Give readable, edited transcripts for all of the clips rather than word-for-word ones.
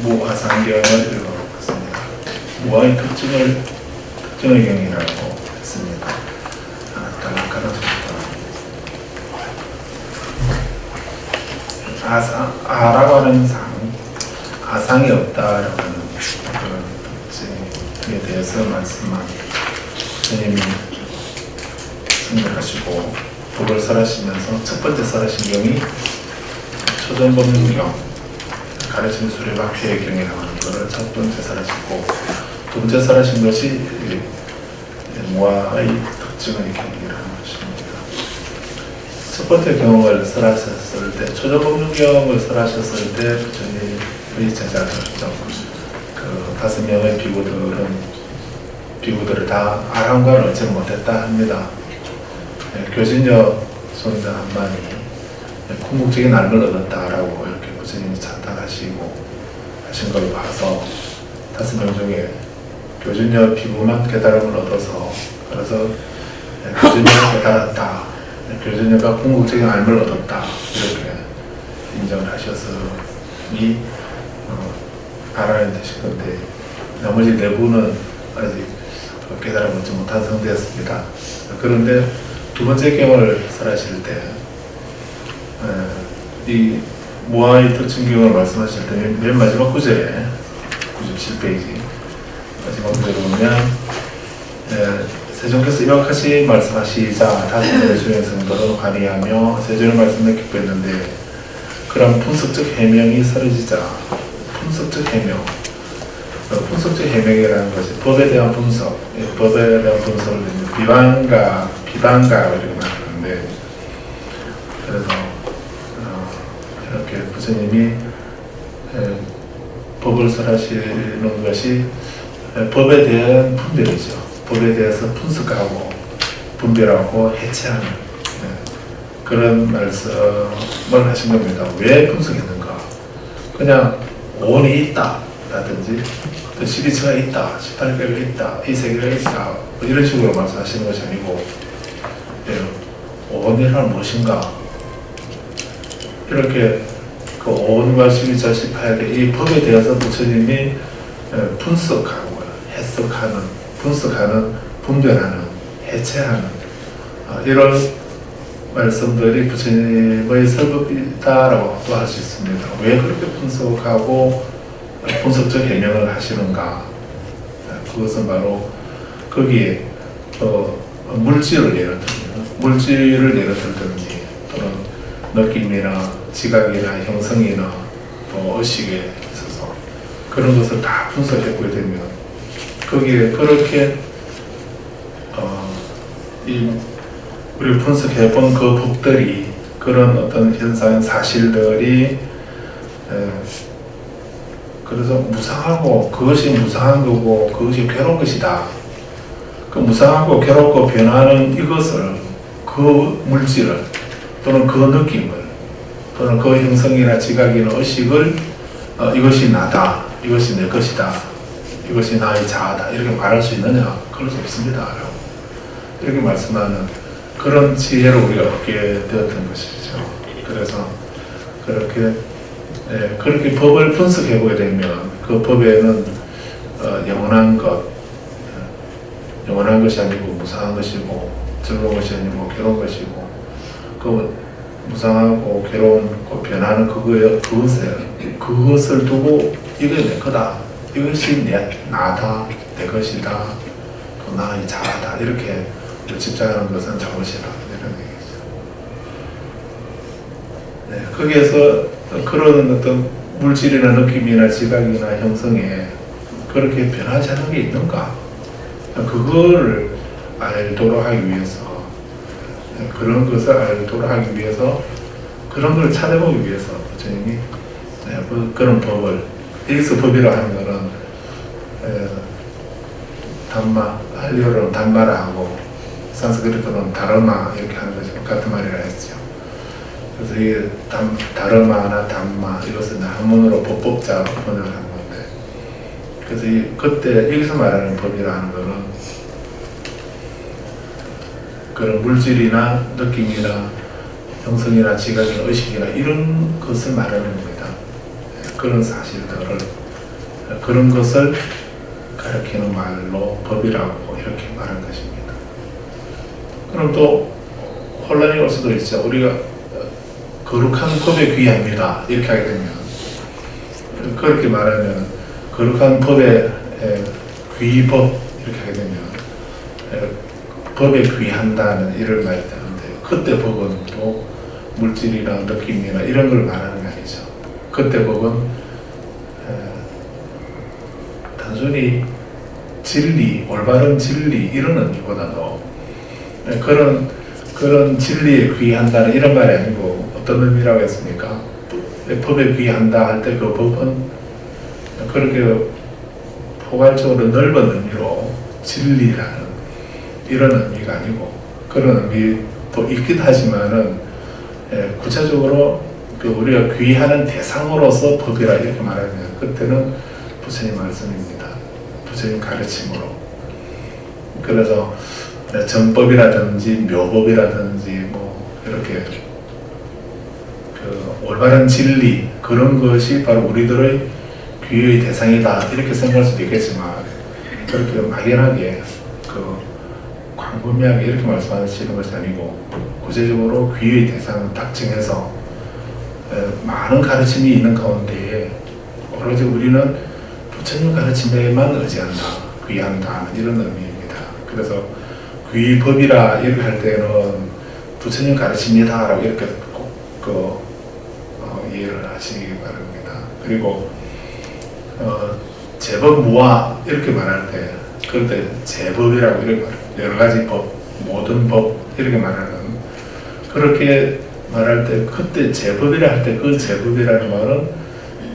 무화상경을 읽어봤습니다. 무화의 특징의 경이라고 했습니다. 하나 깔아줍니다. 아라고 하는 아상이 없다라고 하는 그런 특징에 대해서 말씀한 스님이 승리하시고 법을 설하시면서 첫 번째 설하신 경이 초전법문경, 가르치는 수레바퀴의 경이라고 하는 것을 첫 번째 설하시고, 두 번째 설하신 것이 무아의 특징의 경이라는 것입니다. 첫 번째 경을 설하셨을 때, 초전법문경을 설하셨을 때 부처님의 제자들, 그 5명의 비구들을 다 아랑과를 얻지 못했다 합니다. 교진여 손자 한만이 궁극적인 알을 얻었다라고 이렇게 부처님이 찬탄하시고 하신 걸 봐서 5명 중에 교진여 비구만 깨달음을 얻어서, 그래서 교진여가 깨달았다, 교진여가 궁극적인 알을 얻었다, 이렇게 인정을 하셔서 이 알아야 되신 건데, 나머지 4분은 아직 깨달음 얻지 못한 상태였습니다. 그런데 두 번째 경을 설하실 때, 이 무아의 특징경을 말씀하실 때 맨 마지막 구절에 97페이지 마지막 구절에 보면 세존께서 이렇게 말씀하시자 다시 수행 성도로 관의하며 세존의 말씀을 기뻐했는데, 그런 분석적 해명이 사라지자, 분석적 해명, 분석적 해명이라는 것이 법에 대한 분석, 법에 대한 분석을 비방가 이렇게 말하는데, 그래서 이렇게 부처님이 법을 설하시는 것이 법에 대한 분별이죠. 법에 대해서 분석하고 분별하고 해체하는 그런 말씀을 하신 겁니다. 왜 분석했는가? 그냥 오온이 있다 라든지 또 12처가 있다, 18개가 있다, 이 세계가 있다, 뭐 이런 식으로 말씀하시는 것이 아니고, 오온이란 무엇인가? 이렇게 그 오온과 12처, 18개 이 법에 대해서 부처님이 분석하고 해석하는, 분석하는, 분별하는, 해체하는 이런 말씀들이 부처님의 설법이다라고 또 할 수 있습니다. 왜 그렇게 분석하고 분석적 해명을 하시는가? 그것은 바로 거기에 물질을 예를 들든지 또는 느낌이나 지각이나 형성이나 또 의식에 있어서 그런 것을 다 분석해 보게 되면 거기에 그렇게 우리 분석해 본 그 법들이, 그런 어떤 현상, 사실들이 그래서 무상하고 그것이 무상한 거고 그것이 괴로운 것이다. 그 무상하고 괴롭고 변하는 이것을, 그 물질을 또는 그 느낌을 또는 그 형성이나 지각이나 의식을 이것이 나다, 이것이 내 것이다, 이것이 나의 자아다 이렇게 말할 수 있느냐? 그럴 수 없습니다. 이렇게 말씀하는 그런 지혜를 우리가 얻게 되었던 것이죠. 그래서 그렇게 법을 분석해 보게 되면 그 법에는 영원한 것이 아니고 무상한 것이고, 즐거운 것이 아니고 괴로운 것이고, 그 무상하고 괴로운 변하는 그것을 두고 이게 내 거다, 이것이 나다, 내 것이다, 또 나의 자아다 이렇게 집착하는 것은 잘못이다 이런 얘기죠. 거기에서 그런 어떤 물질이나 느낌이나 지각이나 형성에 그렇게 변하지 않는 게 있는가? 그거를 알도록 하기 위해서, 그런 것을 알도록 하기 위해서, 그런 걸 찾아보기 위해서 부처님이 그런 법을, 여기서 법이라고 하는 것은 담마, 할리어로는 담마라 하고 산스크리트로는 다르마 이렇게 하는 것이 같은 말이라 했죠. 그래서 이 다르마나 담마 이것은 한문으로 법법자 번역을 한 건데, 그래서 그때 여기서 말하는 법이라 하는 것은 그런 물질이나 느낌이나 형성이나 지각이나 의식이나 이런 것을 말하는 겁니다. 그런 사실들을 그런 것을 가리키는 말로 법이라고 이렇게 말한 것입니다. 그럼 또 혼란이 올 수도 있죠. 우리가 거룩한 법에 귀합니다 이렇게 하게 되면, 그렇게 말하면 거룩한 법에 귀법 이렇게 하게 되면 법에 귀한다는 이런 말이 되는데, 그때 법은 또 물질이나 느낌이나 이런 걸 말하는 게 아니죠. 그때 법은 단순히 진리, 올바른 진리 이런 의미보다도 그런 진리에 귀한다는 이런 말이 아니고, 어떤 의미라고 했습니까? 법에 귀한다 할 때 그 법은 그렇게 포괄적으로 넓은 의미로 진리라는 이런 의미가 아니고, 그런 의미도 있긴 하지만은 구체적으로 우리가 귀하는 대상으로서 법이라 이렇게 말하면 그때는 부처님 말씀입니다. 부처님 가르침으로. 그래서 정법이라든지 묘법이라든지 뭐 이렇게 올바른 진리 그런 것이 바로 우리들의 귀의 대상이다 이렇게 생각할 수도 있겠지만, 그렇게 막연하게 광범위하게 이렇게 말씀하시는 것이 아니고, 구체적으로 귀의 대상을 딱 정해서 많은 가르침이 있는 가운데 오로지 우리는 부처님 가르침에만 의지한다, 귀한다 이런 의미입니다. 그래서 귀법이라 이렇게 할 때는 부처님 가르침이다 라고 이렇게 꼭 이해를 하시기 바랍니다. 그리고 제법 무아 이렇게 말할 때, 그럴 때 제법이라고 이렇게 말해요. 여러 가지 법, 모든 법 이렇게 말하는, 그렇게 말할 때 그때 제법이라 할 때 그 제법이라는 말은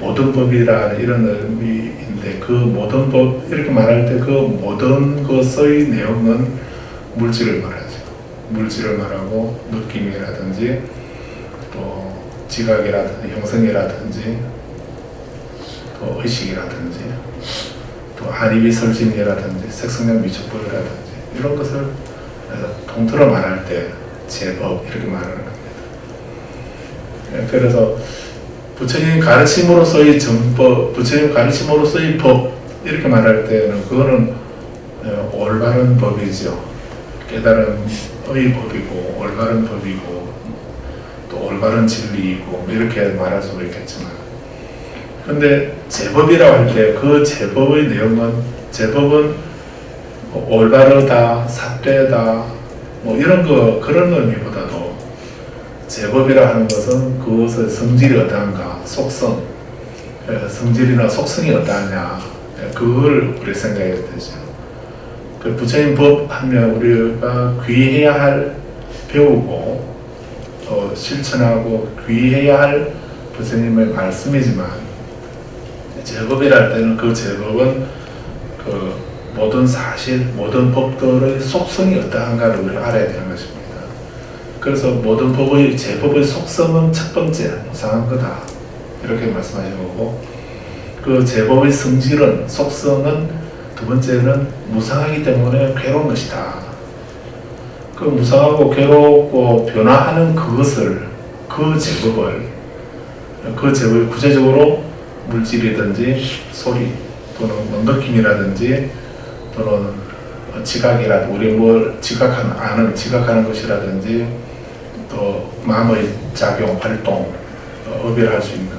모든 법이라는 이런 의미인데, 그 모든 법 이렇게 말할 때 그 모든 것의 내용은 물질을 말하죠. 물질을 말하고 느낌이라든지 또 지각이라든지 형성이라든지 또 의식이라든지 또 한입이 설진이라든지 색성량 미촉법이라든지 이런 것을 통틀어 말할 때 제법 이렇게 말하는 겁니다. 그래서 부처님 가르침으로서의 정법, 부처님 가르침으로서의 법 이렇게 말할 때는 그거는 올바른 법이죠. 깨달음의 법이고 올바른 법이고 또 올바른 진리이고 이렇게 말할 수가 있겠지만, 근데 제법이라고 할 때 그 제법의 내용은, 제법은 올바르다, 삿되다 뭐 이런 거, 그런 의미보다도 제법이라 하는 것은 그것의 성질이 어떠한가, 속성, 성질이나 속성이 어떠하냐, 그걸 우리 생각해야 되죠. 그 부처님 법 하면 우리가 귀해야 할, 배우고 실천하고 귀해야 할 부처님의 말씀이지만, 제법이라 할 때는 그 제법은 그 모든 사실, 모든 법들의 속성이 어떠한가를 우리가 알아야 되는 것입니다. 그래서 모든 법의, 제법의 속성은 첫 번째 무상한 거다 이렇게 말씀하신 거고, 그 제법의 성질은, 속성은 두 번째는 무상하기 때문에 괴로운 것이다. 그 무상하고 괴롭고 변화하는 그것을, 그 제법을 구체적으로 물질이든지 소리 또는 뭐 느낌이라든지 또는 지각이라든지, 우리 뭘 지각하는 것이라든지 또 마음의 작용, 활동, 어별할 수 있는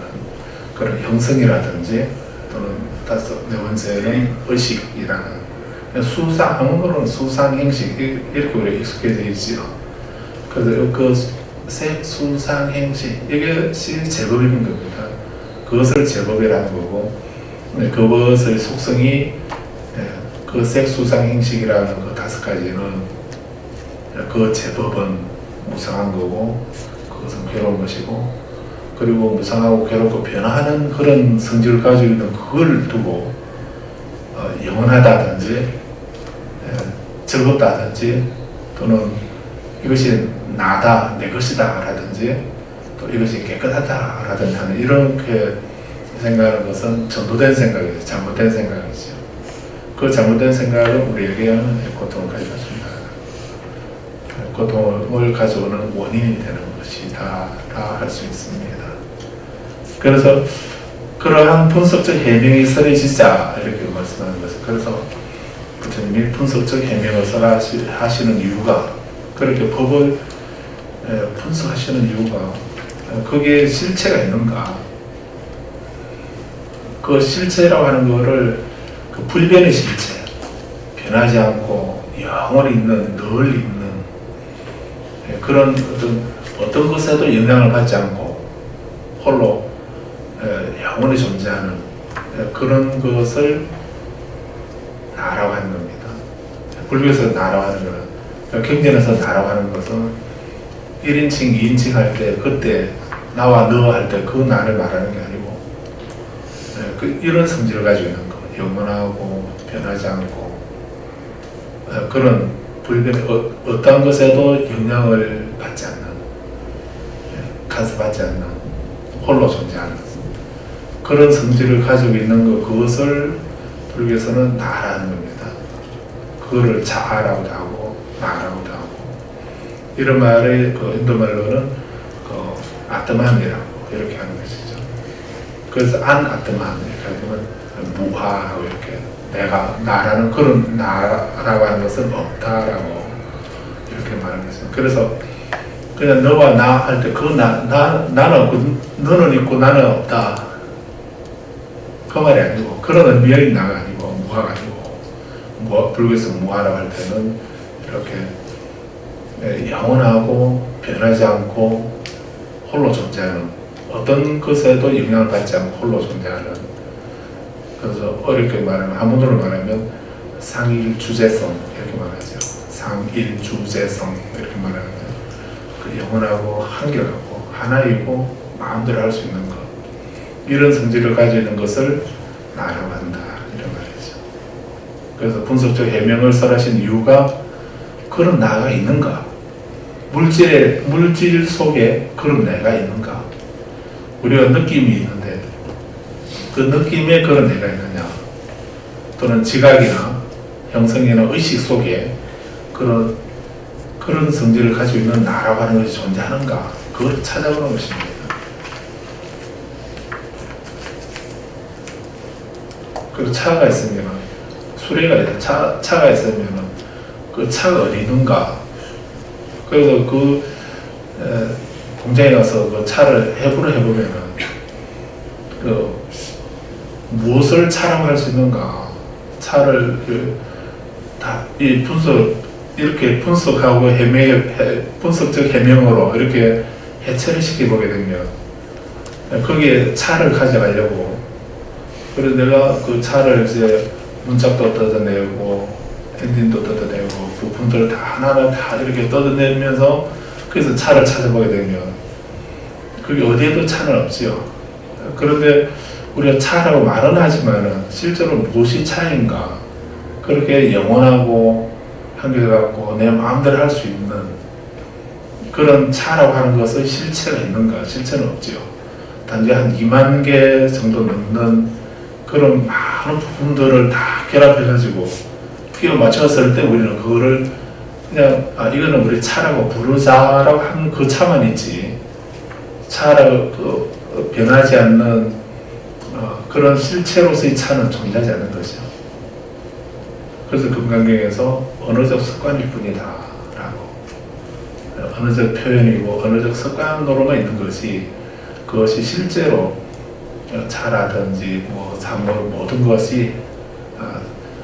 그런 형성이라든지, 또는 네 번째는 의식이라는 수상, 한국어로는 수상, 행식 이렇게 우리가 익숙해져 있지요. 그래서 그 색, 수상, 행식 이것이 제법인 겁니다. 그것을 제법이라는 거고, 그것의 속성이 그 색, 수상, 행식이라는 그 다섯 가지는 그 제법은 무상한 거고, 그것은 괴로운 것이고, 그리고 무상하고 괴롭고 변화하는 그런 성질을 가지고 있는 그걸 두고 영원하다든지 즐겁다든지 또는 이것이 나다, 내 것이다 라든지 또 이것이 깨끗하다 라든지 하는 이렇게 생각하는 것은 전도된 생각이죠. 잘못된 생각이죠. 그 잘못된 생각은 우리에게는 고통을 가져왔습니다. 고통을 가져오는 원인이 되는 것이다 할 수 있습니다. 그래서 그러한 분석적 해명이 서려지자 이렇게 말씀하는 거죠. 그래서 부처님이 분석적 해명을 하시는 이유가 그렇게 법을 분석하시는 이유가 거기에 실체가 있는가, 그 실체라고 하는 거를 그 불변의 실체, 변하지 않고 영원히 있는, 늘 있는 그런 어떤 것에도 영향을 받지 않고 홀로 영원히 존재하는 그런 것을 나라고 하는 겁니다. 불교에서 나라고 하는 것은, 경전에서 나라고 하는 것은 1인칭, 2인칭 할 때 그때 나와 너 할 때 그 나를 말하는 게 아니고 이런 성질을 가지고 있는 거, 영원하고 변하지 않고 그런 불변, 어떠한 것에도 영향을 받지 않는, 간섭받지 않는, 홀로 존재하는 그런 성질을 가지고 있는 것, 그것을 불교에서는 나라는 겁니다. 그거를 자아라고도 하고 나라고도 하고, 이런 말을 인도말로는 아트만이라고 이렇게 하는 것이죠. 그래서 안 아트만 이렇게 하면 무하라고 이렇게, 내가 나라는 그런 나라고 하는 것은 없다라고 이렇게 말하는 거죠. 그래서 그냥 너와 나 할 때 그 나는 없고 너는 있고 나는 없다 그 말이 아니고, 그런 의미의 나가 아니고 무하가 아니고, 불교에서 무하라고 할 때는 이렇게 영원하고 변하지 않고 홀로 존재하는, 어떤 것에도 영향을 받지 않고 홀로 존재하는, 그래서 어렵게 말하면, 한문으로 말하면 상일주제성 이렇게 말하죠. 상일주제성 이렇게 말하는, 그 영원하고 한결하고 하나이고 마음대로 할 수 있는 것, 이런 성질을 가지고 있는 것을 나라고 한다 이런 말이죠. 그래서 분석적 해명을 설하신 이유가 그런 나가 있는가, 물질 속에 그런 내가 있는가, 우리가 느낌이 있는데 그 느낌에 그런 내가 있느냐, 또는 지각이나 형성이나 의식 속에 그런 성질을 가지고 있는 나라고 하는 것이 존재하는가, 그걸 찾아보는 것입니다. 그리고 차가 있으면, 수레가 있다, 차가 있으면 그 차가 어디 있는가, 그래서 공장에 가서 그 차를 해부를 해보면은 무엇을 차라고 할 수 있는가, 차를 이 이렇게 분석하고 분석적 해명으로 이렇게 해체를 시켜보게 되면 거기에 차를 가져가려고, 그래서 내가 그 차를 이제 문짝도 뜯어내고 엔진도 뜯어내고 부품들을 다 하나하나 다 이렇게 뜯어내면서 그래서 차를 찾아보게 되면 그게 어디에도 차는 없지요. 그런데 우리가 차라고 말은 하지만은 실제로 무엇이 차인가, 그렇게 영원하고 한결같고 내 마음대로 할 수 있는 그런 차라고 하는 것은 실체가 있는가? 실체는 없지요. 단지 한 2만 개 정도 넘는 그런 많은 부품들을 다 결합해가지고 끼워 맞췄을 때 우리는 그거를 그냥 이거는 우리 차라고 부르자라고 하는 그 차만 있지, 차라고 변하지 않는 그런 실체로서의 차는 존재하지 않는 것이죠. 그래서 금강경에서 언어적 습관일 뿐이다 라고, 언어적 표현이고 언어적 습관으로만 있는 것이, 그것이 실제로 차라든지 모든 것이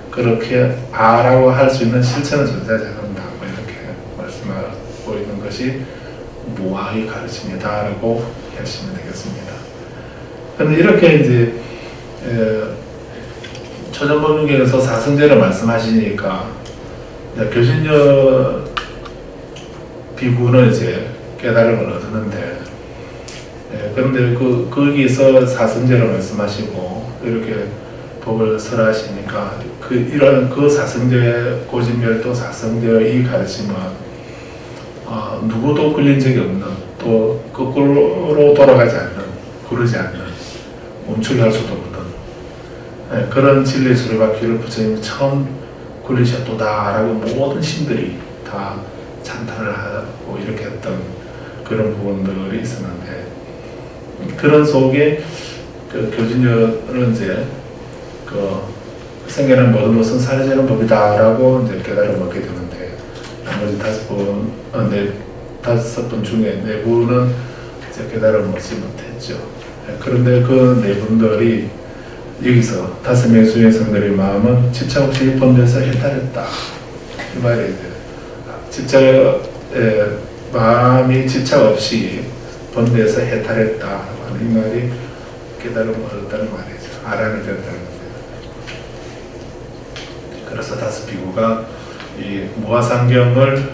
그렇게 아라고 할 수 있는 실체는 존재하지 않는다, 이렇게 말씀하고 있는 것이 무아의 가르침이다 라고 하시면 되겠습니다. 그런데 이렇게 이제 초전법륜경에서 사성제를 말씀하시니까 교신여 비구는 이제 깨달음을 얻었는데, 그런데 거기서 사성제를 말씀하시고 이렇게 법을 설하시니까 이런 사성제, 고진멸도 사성제의 이 가르침은 누구도 끌린 적이 없는, 또 거꾸로 돌아가지 않는, 구르지 않는, 멈추게 할 수도 없는 그런 진리의 수레바퀴를 부처님이 처음 굴리셨도다라고 모든 신들이 다 찬탄을 하고 이렇게 했던 그런 부분들이 있었는데, 그런 속에 그 교진녀는 이제 그 생계는 모든 것은 사려지는 법이다라고 이제 깨달음을 얻게 되는데, 나머지 다섯 분 중에 네 분은 이제 깨달음을 얻지 못했죠. 그런데 그 네 분들이 여기서 5명의 수행성들의 마음은 집착 없이 번뇌에서 해탈했다, 이 말이 이제 마음이 집착 없이 번뇌에서 해탈했다 하는 이 말이 깨달음을 얻었다는 말이죠. 아란이 되었다는 겁니다. 그래서 다섯 비구가 이 무아상경을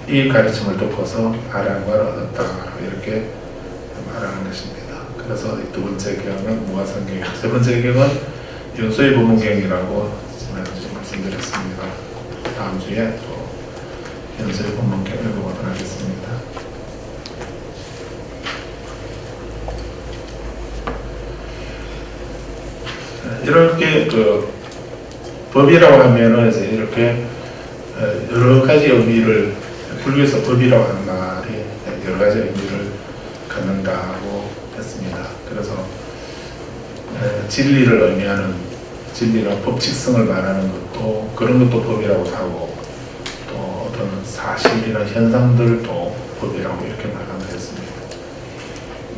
이 가르침을 듣고서 아란과를 얻었다, 이렇게 말하는 것입니다. 그래서 두 번째 경은 무아상경이고, 세 번째 경은 연소의 법문경이라고 지난주에 말씀드렸습니다. 다음 주에 또 연소의 법문경 읽어보도록 하겠습니다. 이렇게 그 법이라고 하면은 이제 이렇게 여러 가지 의미를, 불교에서 법이라고 하는 말이 여러 가지 의미를 갖는다고 했습니다. 그래서 진리를 의미하는, 진리랑 법칙성을 말하는 것도, 그런 것도 법이라고 하고, 또 어떤 사실이나 현상들도 법이라고 이렇게 말한다 했습니다.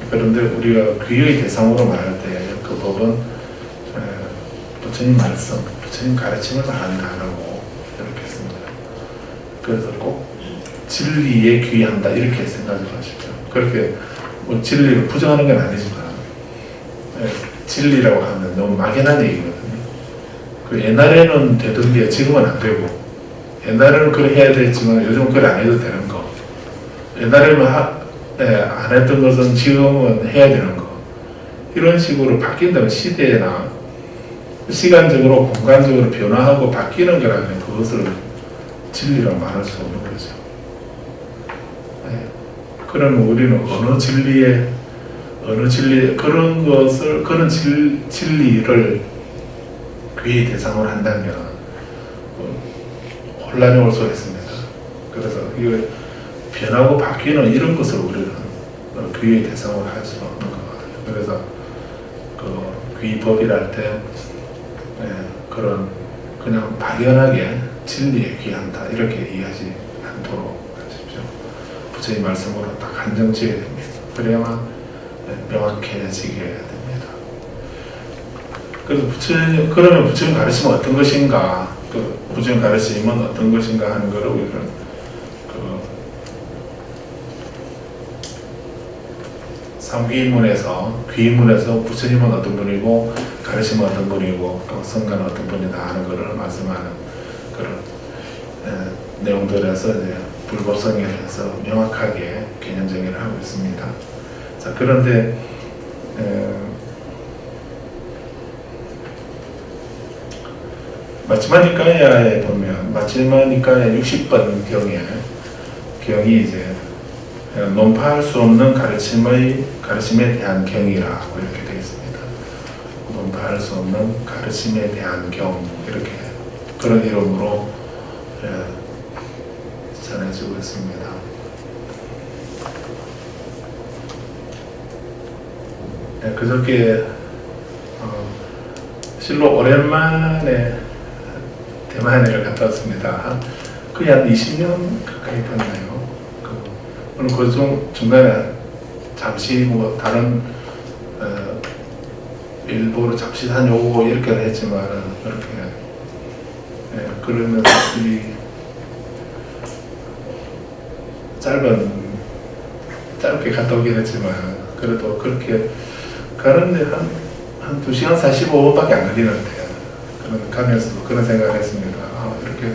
그런데 우리가 귀의 대상으로 말할 때 그 법은 부처님 말씀, 부처님 가르침을 말한다라고 이렇게 했습니다. 그래서 꼭 진리에 귀한다 이렇게 생각을 하십시오. 그렇게 뭐 진리를 부정하는 건 아니지만, 진리라고 하면 너무 막연한 얘기거든요. 그 옛날에는 되던 게 지금은 안 되고, 옛날에는 그걸 해야 됐지만 요즘은 그걸 안 해도 되는 거, 옛날에는 안 했던 것은 지금은 해야 되는 거, 이런 식으로 바뀐다면 시대나 시간적으로 공간적으로 변화하고 바뀌는 거라면 그것을 진리라고 말할 수 없는 거죠. 그러면 우리는 어느 진리, 그런 진리를 귀의 대상으로 한다면 혼란이 올 수 있습니다. 그래서 이거 변하고 바뀌는 이런 것을 우리는 귀의 대상으로 할 수는 없는 거거든요. 그래서 그 귀법이랄 때 그런 그냥 막연하게 진리에 귀한다 이렇게 이해하지 않도록 하십시오. 부처님 말씀으로 딱 한정 지어야 됩니다. 그래야만 명확해지게 됩니다. 그래서 그러면 부처님 가르침은 어떤 것인가, 그 부처님 가르침은 어떤 것인가 하는 것을 우리는 삼귀문에서, 귀문에서 부처님은 어떤 분이고 가르침은 어떤 분이고 또 성가는 어떤 분이다 하는 것을 말씀하는 그런 내용들에서 이제 불법성에서 명확하게 개념 정의를 하고 있습니다. 자, 그런데 마치마 니까야에 보면 마치마 니까야 60번 경이 이제 논파할 수 없는 가르침에 대한 경이라고 이렇게 되어 있습니다. 논파할 수 없는 가르침에 대한 경, 이렇게 그런 이름으로 전해지고 있습니다. 그저께 실로 오랜만에 대만을 갔다 왔습니다. 거의 한 20년 가까이 됐나요? 오늘 그 중간에 잠시 뭐 다른 일부러 잠시 다녀오고 이렇게 했지만 그렇게 그러면서 이 짧게 갔다 오긴 했지만 그래도 그렇게 가는데 한 2시간 45분밖에 안 걸리는데 가면서도 그런 생각을 했습니다. 이렇게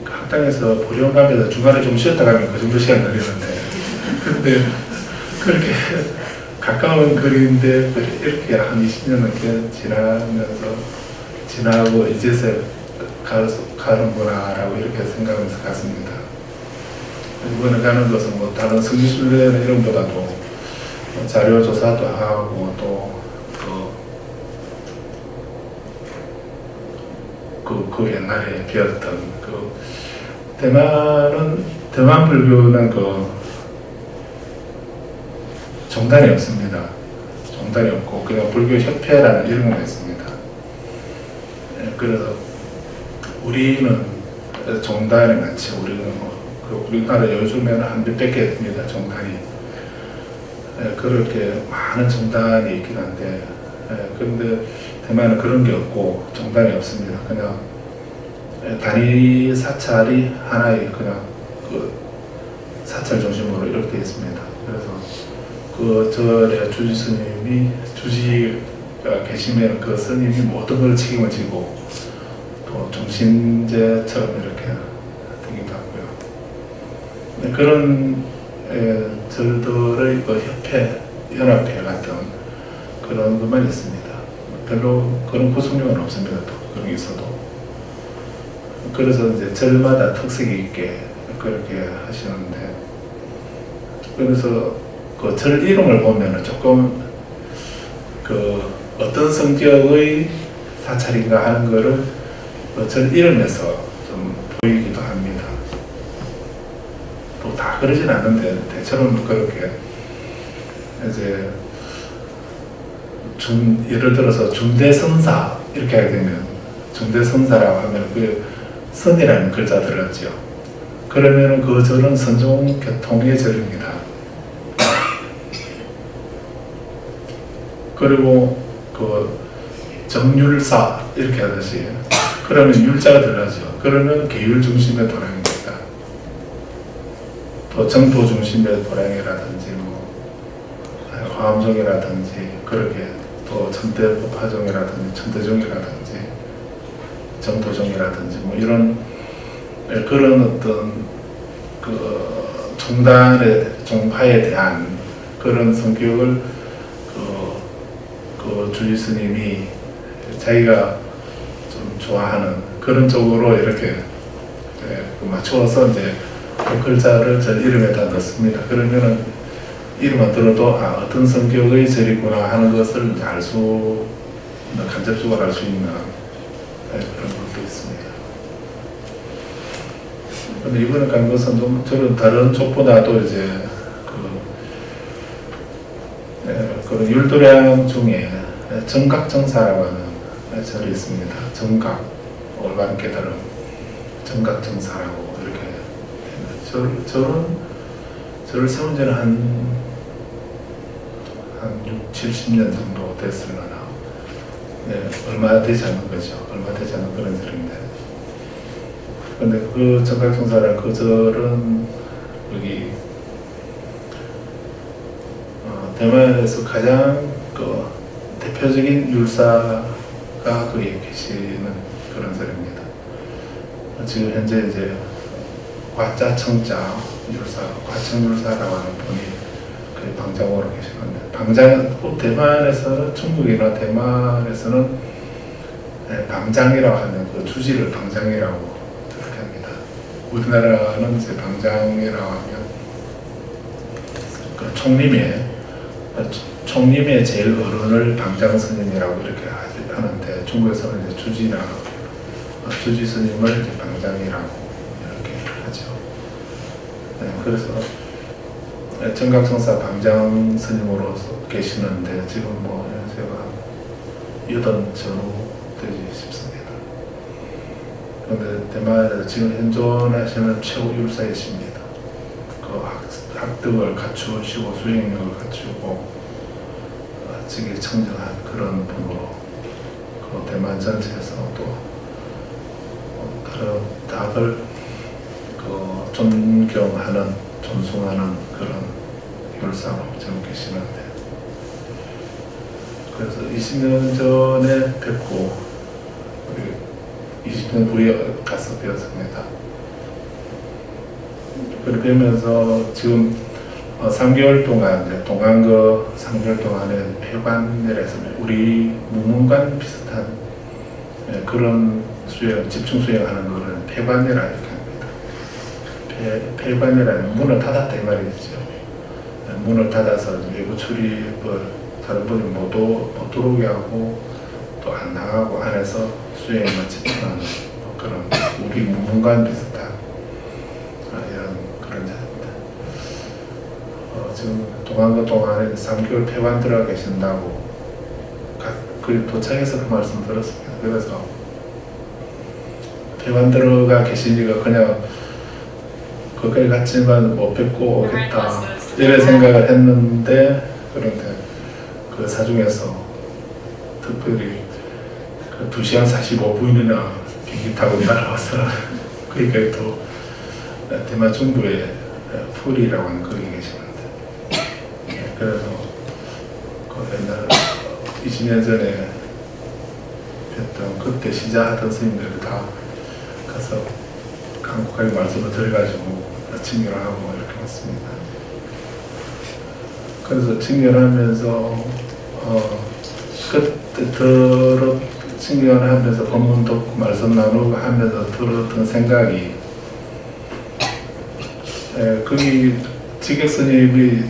학당에서 보령 가면서 중간에 좀 쉬었다 가면 그 정도 시간 걸리는데, 근데 그렇게 가까운 거리인데 이렇게 한 20년 넘게 지나고 이제서 가는구나 라고 이렇게 생각하면서 갔습니다. 이번에 가는 것은 뭐 다른 성지순례나 이런 보다도 자료 조사도 하고 또 그 옛날에 배웠던 대만 불교는 종단이 없습니다. 종단이 없고 그냥 불교협회라는 이름만 있습니다. 그래서 우리는 종단에 같이 우리는 우리나라 요즘에는 한 몇백 개 됩니다. 종단이. 그렇게 많은 종단이 있긴 한데 그런데 대만은 그런 게 없고 종단이 없습니다. 그냥 단위 사찰이 하나의 그냥 그 사찰 중심으로 이렇게 되어 있습니다. 그래서 그 절의 주지 스님이 주지가 계시면 그 스님이 모든 걸 책임을 지고 또 중심제처럼 이렇게 되기도 하고요. 그런 절들의 그 협회, 연합회 같은 그런 것만 있습니다. 별로 그런 구성력은 없습니다. 또 그런 게 있어도. 그래서 이제 절마다 특색이 있게 그렇게 하시는데, 그래서 그 절 이름을 보면은 조금 그 어떤 성격의 사찰인가 하는 거를 그 절 이름에서 좀 보이기도 합니다. 또 다 그러진 않는데 대체로는 그렇게 이제 예를 들어서 중대성사 이렇게 하게 되면 중대성사라고 하면 그 선이라는 글자 들었죠. 그러면은 그 절은 선종교통의 절입니다. 그리고 그 정율사 이렇게 하듯이 그러면 율자가 들어가죠. 그러면 계율 중심의 도량입니다. 또 정도 중심의 도량이라든지 뭐 화엄종이라든지 그렇게 또 천대법화종이라든지 천대종이라든지 정도종이라든지 뭐 이런 그런 어떤 그 종파에 대한 그런 성격을 그 주지 스님이 자기가 좀 좋아하는 그런 쪽으로 이렇게 맞추어서 이제 그 글자를 절 이름에다 넣습니다. 그러면은 이름만 들어도 어떤 성격의 절이구나 하는 것을 간접적으로 알 수 있는 그런 것도 있습니다. 근데 이번에 간 것은 좀 저는 다른 쪽보다도 이제 그 율도량 중에 정각정사라고 하는 절이 있습니다. 정각, 올바른 깨달음, 정각정사라고 이렇게 절을 세운 지는 한 6, 70년 정도 됐으려나. 얼마 되지 않는 거죠. 얼마 되지 않는 그런 절인데. 근데 그 정각정사라는 그 절은 여기 대만에서 가장 그 대표적인 율사가 거기에 계시는 그런 절입니다. 지금 현재 이제 과자청자 율사, 과청율사라고 하는 분이 그 방장으로 계시는데, 대만에서는 중국이나 대만에서는 방장이라고 하는 그 주지를 방장이라고 그렇게 합니다. 우리나라는 이제 방장이라고 하면 그 총림의 제일 어른을 방장 스님이라고 이렇게 하는데, 중국에서는 이제 주지 스님을 이제 방장이라고 이렇게 하죠. 그래서 정각성사 방장 스님으로서 계시는데 지금 뭐 연세가 80 전후 되지 싶습니다. 그런데 대만에서 지금 현존하시는 최고 율사이십니다. 그 학덕을 갖추시고 수행력을 갖추고 직에 청정한 그런 분으로 그 대만 전체에서 또 다들 그 존경하는, 존숭하는 그런 율사로 지금 계시는데, 그래서 20년 전에 뵙고 20년 후에 가서 배웠습니다. 그렇게 하면서 지금 3개월 동안 이제 동안거 3개월 동안에 폐관내에서 우리 무문관 비슷한 그런 수행, 집중 수행하는 거를 폐관내라 이렇게 합니다. 폐관내라는 문을 닫았다 이 말이죠. 문을 닫아서 외부 출입을 다른 분이 못 들어오게 하고 또 안 나가고 안에서 수행만 집중하는 그런 우리 무문관 비슷한 이런 그런 자입니다. 지금 동안도 동안에 3개월 폐관 들어가 계신다고 그 도착해서 그 말씀 들었습니다. 그래서 폐관 들어가 계시니까 그냥 거기까지 갔지만 못 뵙고 오겠다 이런 생각을 했는데, 그런데 그 사중에서 특별히 그 2시간 45분이나 비행기 타고 날아와서 그러니까 또 대만 중부에 풀이라고 하는 거기 계시는데, 그래서 그 옛날 20년 전에 했던 그때 시작하던 스님들을 다 가서 한국까지 말씀을 드려가지고 친결하고 이렇게 왔습니다. 그래서 친결하면서 그때 친결하면서 법문 듣고 말씀 나누고 하면서 들었던 생각이, 거기 지객 스님이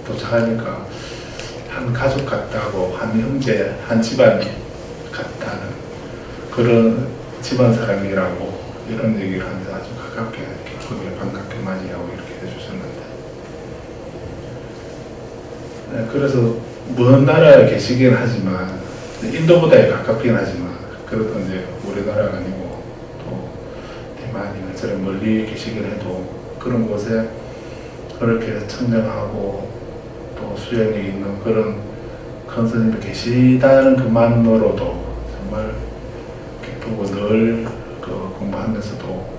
도착하니까 한 가족 같다고, 한 형제, 한 집안 같다는 그런 집안 사람이라고 이런 얘기를 하면서 아주 가깝게, 기쁘게 반갑게 맞이하고 이렇게 해주셨는데, 그래서 먼 나라에 계시긴 하지만, 인도보다 가깝긴 하지만, 그래도 이제 우리나라가 아니고 또 대만이나 저런 멀리 계시긴 해도 그런 곳에 그렇게 청정하고 또 수행이 있는 그런 큰 스님이 계시다는 것만으로도 정말 기쁘고, 늘 공부하면서도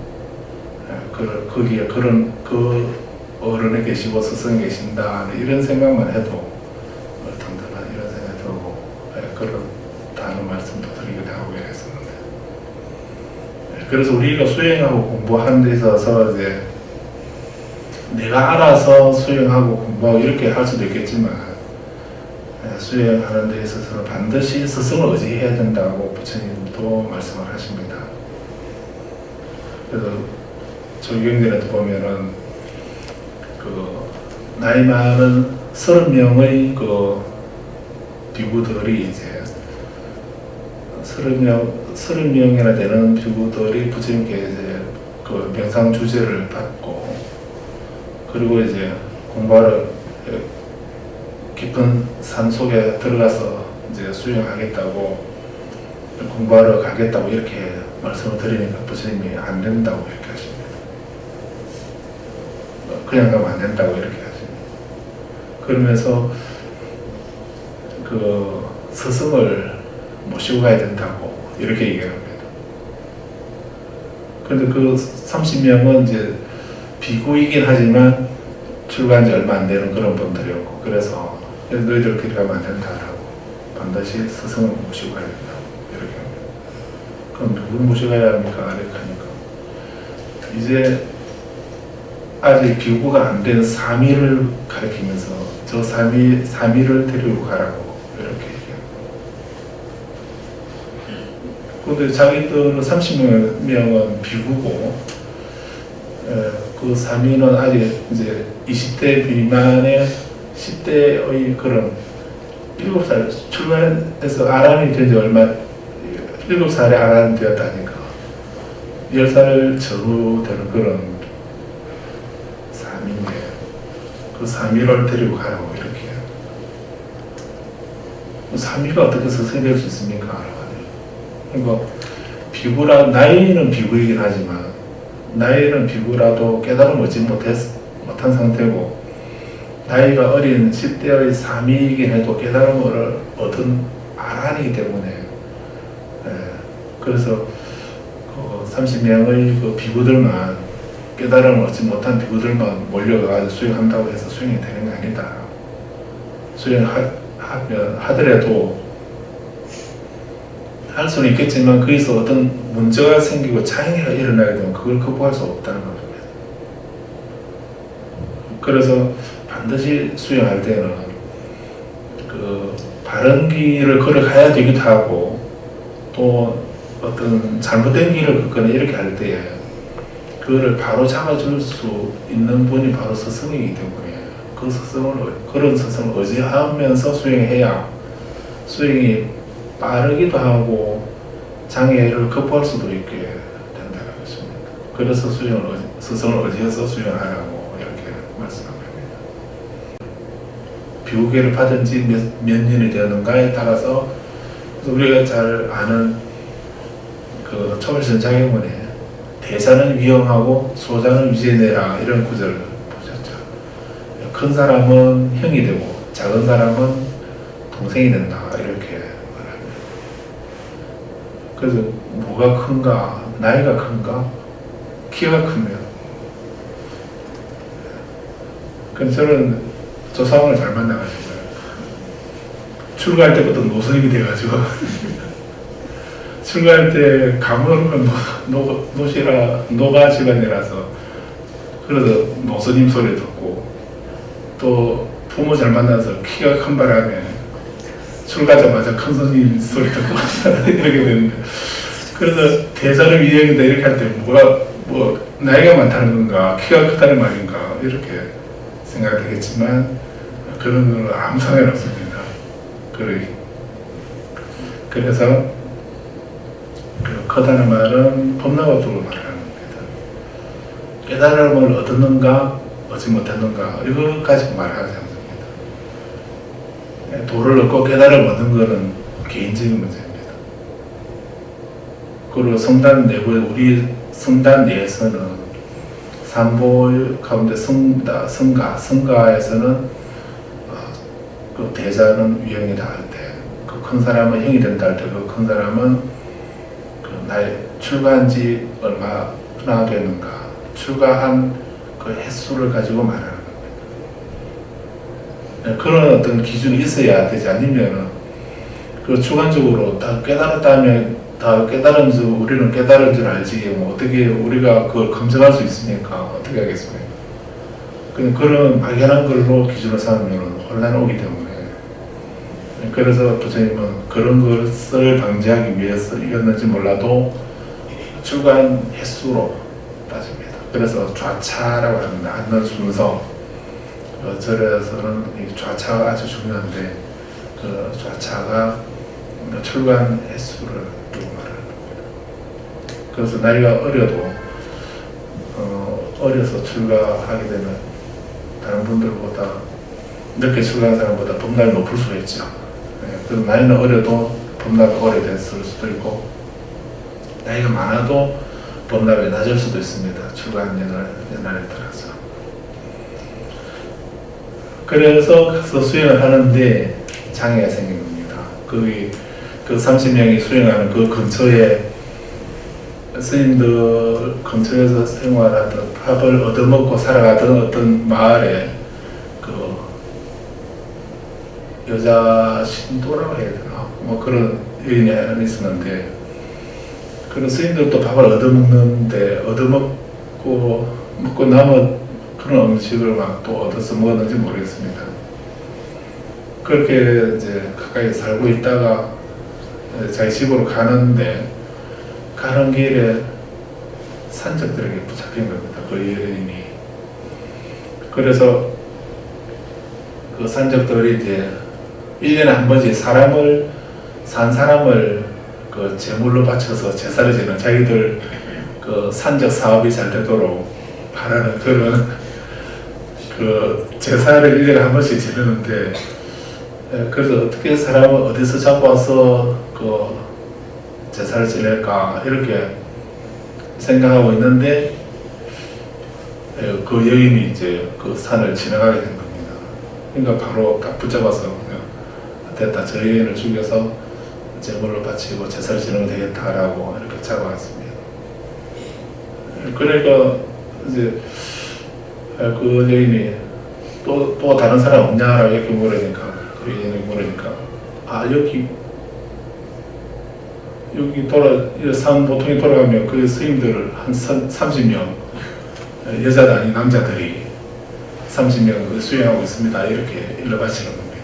거기에 그런 그 어른에 계시고 스승이 계신다 이런 생각만 해도 든든한 이런 생각이 들고, 그렇다는 말씀도 드리기도 하고 이랬었는데, 그래서 우리가 수행하고 공부하는 데 있어서 이제 내가 알아서 수행하고 공부하고 이렇게 할 수도 있겠지만, 수행하는 데 있어서는 반드시 스승을 의지해야 된다고 부처님도 말씀을 하십니다. 그래서 조경전에도 보면은 나이 많은 30명의 비구들이 이제 30명이나 되는 비구들이 부처님께 이제 명상 주제를 받고, 그리고 이제 공부하러 깊은 산 속에 들어가서 이제 수행하겠다고, 공부하러 가겠다고 이렇게 말씀을 드리니까 부처님이 안 된다고 이렇게 하십니다. 그냥 가면 안 된다고 이렇게 하십니다. 그러면서 스승을 모시고 가야 된다고 이렇게 얘기합니다. 그런데 30명은 이제 비구이긴 하지만 출가한 지 얼마 안 되는 그런 분들이었고, 그래서 너희들 그렇게 가면 안 된다라고, 반드시 스승을 모시고 가야 된다고 이렇게 합니다. 그럼 누굴 모셔가야 합니까? 이렇게 하니까 이제 아직 비구가 안 된 사미를 가리키면서 저 사미를 데리고 가라고 이렇게 얘기합니다. 그런데 자기들은 30명은 비구고, 그 사미는 아직 이제 20대 미만의 10대의 그런 7살 출가해서 아란이 된 지 얼마, 7살에 아란이 되었다니까 10살 전후 되는 그런 사미인데, 그 사미를 데리고 가라고 이렇게 해요. 사미가 어떻게 스승이 될 수 있습니까? 그러니까 비구라, 나이는 비구이긴 하지만 나이는 비구라도 깨달음을 얻지 못한 상태고, 나이가 어린 10대의 사미이긴 해도 깨달음을 얻은 아란이기 때문에, 그래서 30명의 비구들만, 깨달음을 얻지 못한 비구들만 몰려가서 수행한다고 해서 수행이 되는 게 아니다. 수행하더라도 할 수는 있겠지만 거기서 어떤 문제가 생기고 장애가 일어나게 되면 그걸 극복할 수 없다는 겁니다. 그래서 반드시 수행할 때는 바른 길을 걸어가야 되기도 하고, 또 어떤 잘못된 길을 걷거나 이렇게 할 때에 그거를 바로 잡아줄 수 있는 분이 바로 스승이기 때문에, 그런 스승을 의지하면서 수행해야 수행이 빠르기도 하고 장애를 극복할 수도 있게 된다는 것입니다. 그래서 스승을 의지해서 수행하라고 이렇게 말씀합니다. 비후계를 받은 지 몇 년이 되었는가에 따라서 우리가 잘 아는 그 초월선자경문에 대자는 위험하고 소자는 위제내라 이런 구절을 보셨죠. 큰 사람은 형이 되고 작은 사람은 동생이 된다 이렇게 말합니다. 그래서 뭐가 큰가? 나이가 큰가? 키가 크면. 그럼 저는 저 상황을 잘 만나가지고 출가할 때부터 노선임이 돼가지고 출가할 때 가물으면 노가지간이라서 그래서 노선임 소리 듣고 또 부모 잘 만나서 키가 큰 바람에 출가하자마자 큰 스님 소리 듣고 이렇게 되는데 그래서 대자는 위험이다 이렇게 할 때 뭐 나이가 많다는 건가 키가 크다는 말인가 이렇게 생각되겠지만 그런 건 아무 상관 없습니다. 그래서 크다는 말은 법나법도로 말하는 겁니다. 깨달음을 얻었는가 얻지 못했는가 이거 가지고 말하지 않습니다. 도를 얻고 깨달음을 얻는 것은 개인적인 문제입니다. 그리고 성단 내부에 우리 성단 내에서는 삼보 가운데 성가에서는 그 대자는 위형이다 할 때 그 큰 사람은 형이 된다 할 때 그 큰 사람은 그 나의 출가한 지 얼마나 되는가 출가한 그 횟수를 가지고 말하는 겁니다. 그런 어떤 기준이 있어야 되지 않으면은 그 주관적으로 다 깨달았다면 다 깨달은 줄 우리는 깨달은 줄 알지 뭐 어떻게 우리가 그걸 검증할 수 있으니까 어떻게 하겠습니까? 그런 발견한 걸로 기준을 삼으면 혼란이 오기 때문에 그래서 부처님은 그런 것을 방지하기 위해서였는지 몰라도 출가한 횟수로 따집니다. 그래서 좌차라고 합니다. 앉는 순서 절에서는 이 좌차가 아주 중요한데 그 좌차가 출가한 횟수를 두고 말하는 겁니다. 그래서 나이가 어려도 어려서 출가하게 되면 다른 분들보다 늦게 출가한 사람보다 법락이 높을 수가 있죠. 그래서 나이는 어려도 법락이 오래됐을 수도 있고 나이가 많아도 법락이 낮을 수도 있습니다. 출가한 연날에 따라서. 그래서 가서 수행을 하는데 장애가 생긴 겁니다. 그 30명이 수행하는 그 근처에 스님들 근처에서 생활하던 밥을 얻어먹고 살아가던 어떤 마을에 그 여자 신도라고 해야 되나 뭐 그런 여인이 하나 있었는데 그런 스님들도 밥을 얻어먹는데 먹고 남은 그런 음식을 막 또 얻어서 먹었는지 모르겠습니다. 그렇게 이제 가까이 살고 있다가 자기 집으로 가는 길에 산적들에게 붙잡힌 겁니다. 그 여인이. 그래서 그 산적들이 이제 1년에 한 번씩 산 사람을 그 제물로 바쳐서 제사를 지는 자기들 그 산적 사업이 잘 되도록 바라는 그런 그 제사를 1년에 한 번씩 지내는데 그래서 어떻게 사람을 어디서 잡고 와서 그 제사를 지낼까 이렇게 생각하고 있는데 그 여인이 이제 그 산을 지나가게 된 겁니다. 그러니까 바로 딱 붙잡아서 됐다 저 여인을 죽여서 제물로 바치고 제사를 지내면 되겠다라고 이렇게 잡아왔습니다. 그러니까 이제 그 여인이 또 다른 사람 없냐라고 이렇게 물으니까 그 여인이 물으니까 여기 산 보통이 돌아가면 그 스님들을 한 30명 여자도 아닌 남자들이 30명 수행하고 있습니다. 이렇게 일러 바치는 겁니다.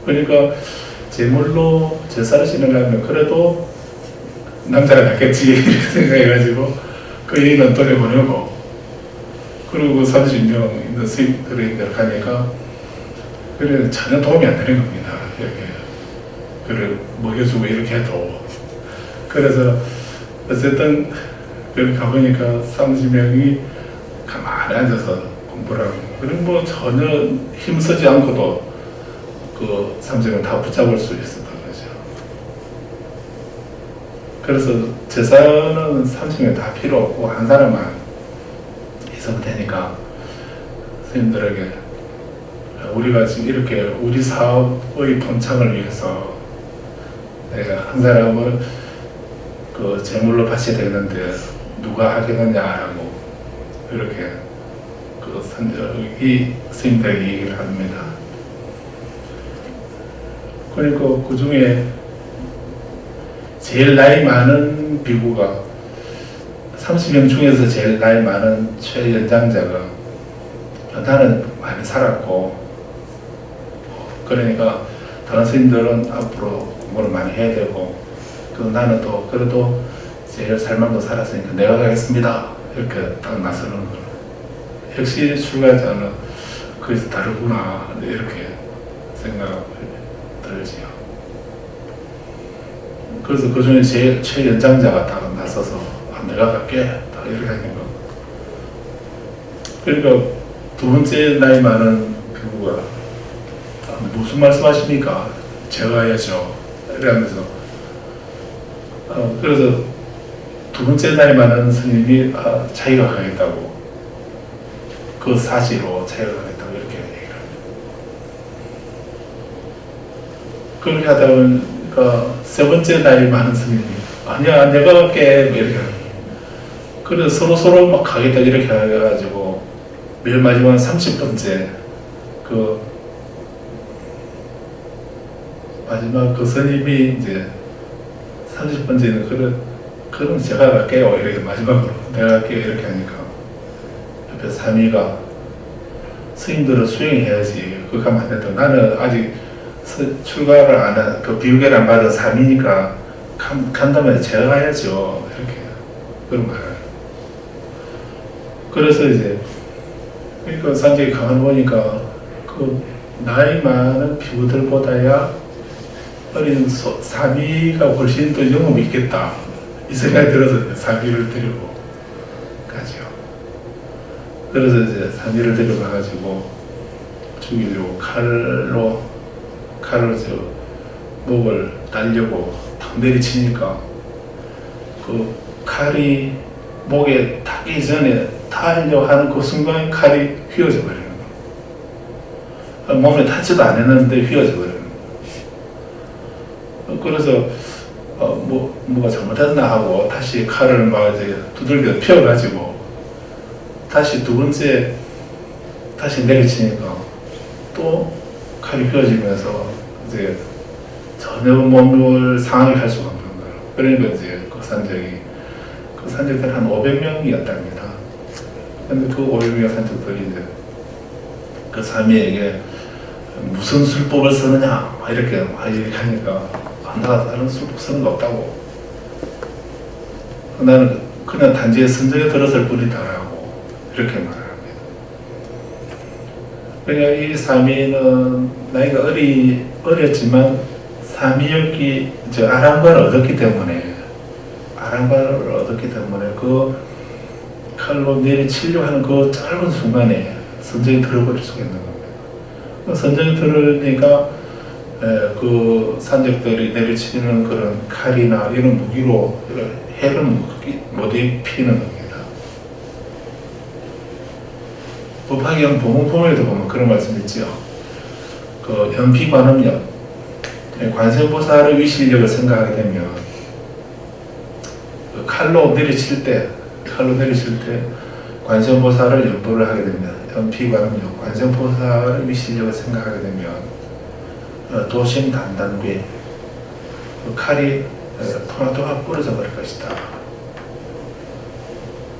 그러니까 제물로 제사를 지내려면 그래도 남자가 낫겠지 이렇게 생각해가지고 그 여인은 돌려보내고 그리고 그 30명 있는 스님들이 가니까 그래 전혀 도움이 안 되는 겁니다. 이렇게 그를 먹여주고 이렇게 해도 그래서 어쨌든 여기 가보니까 30명이 가만히 앉아서 공부를 하고 그리고 뭐 전혀 힘쓰지 않고도 그 삼성을 다 붙잡을 수 있었던 거죠. 그래서 재산은 삼성에 다 필요 없고 한 사람만 있으면 되니까 선생님들에게 우리가 지금 이렇게 우리 사업의 번창을 위해서 내가 한 사람을 그 제물로 바쳐야 되는데 누가 하겠느냐라고 이렇게 이 선생님들에게 얘기를 합니다. 그러니까 그 중에 제일 나이 많은 비구가 30명 중에서 제일 나이 많은 최연장자가 나는 많이 살았고 그러니까 다른 선생님들은 앞으로 공부를 많이 해야 되고 나는 또 그래도 제일 살만도 살았으니까 내가 가겠습니다 이렇게 딱 나서는 거 역시 출가자는 거기서 다르구나 이렇게 생각이 들지요. 그래서 그 중에 제일 최연장자가 딱 나서서 내가 갈게 딱 이렇게 하니까 그러니까 두 번째 나이 많은 비구가 무슨 말씀하십니까? 제가 해야죠 이러면서 그래서 두 번째 나이 많은 스님이 자기가 가겠다고 그 사지로 자기가 가겠다고 이렇게 얘기를 합니다. 그렇게 하다 보니까 세 번째 나이 많은 스님이 아니야 내가 갈게 이렇게 합니다. 그래서 서로 막 가겠다 이렇게 해가지고 맨 마지막 30번째 마지막 그 스님이 이제 30번째는 그럼 제가 갈게요 이렇게 마지막으로 내가 갈게요 이렇게 하니까 옆에 사미가 스님들은 수행해야지 그거 가면 안 된다 나는 아직 출가를 안 한 그 비유계를 안 받은 사미니까 간다면 제가 가야죠 이렇게 그런 말을 그래서 이제 그러니까 산적이 가만 보니까 그 나이 많은 비구들보다야 어린 사미가 훨씬 더 영업이 있겠다 이 생각이 들어서 사미를 데리고 가죠. 그래서 이제 사미를 데려가가지고 죽이려고 칼로 목을 따려고 탁 내리치니까 그 칼이 목에 닿기 전에 닿으려 하는 그 순간 칼이 휘어져 버리는 거예요. 몸에 닿지도 않았는데 휘어져 버리는 거예요. 그래서 뭐가 잘못했나 하고 다시 칼을 막 이제 두들겨 펴가지고 다시 두 번째 다시 내리치니까 또 칼이 휘어지면서 이제 전혀 몸을 상하게 할 수가 없는 거예요. 그러니까 이제 그 산적들이 한 500명이었답니다. 근데 그 500명의 산적들이 이제 그 사미에게 무슨 술법을 쓰느냐 이렇게 하니까 나 다른 술법 쓰는 거 없다고 나는 그냥 단지 선정에 들었을 뿐이다라고 이렇게 말을 합니다. 그러니까 이 사미는 나이가 어렸지만 사미역기 아랑발을 얻었기 때문에 그 칼로 내리치려고 하는 그 짧은 순간에 선정이 들어버릴 수가 있는 겁니다. 선정이 들으니까 그 산적들이 내리치는 그런 칼이나 이런 무기로 해를 못 입히는 겁니다. 법화경 보문품에도 보면 그런 말씀 있죠. 그 연피관음력 관세음보살의 위실력을 생각하게 되면 그 칼로 내리칠 때 관세음보살을 연보를 하게 되면 연피관음력 관세음보살의 위실력을 생각하게 되면 도심단단괴 그 칼이 토마토가 부러져 버릴 것이다.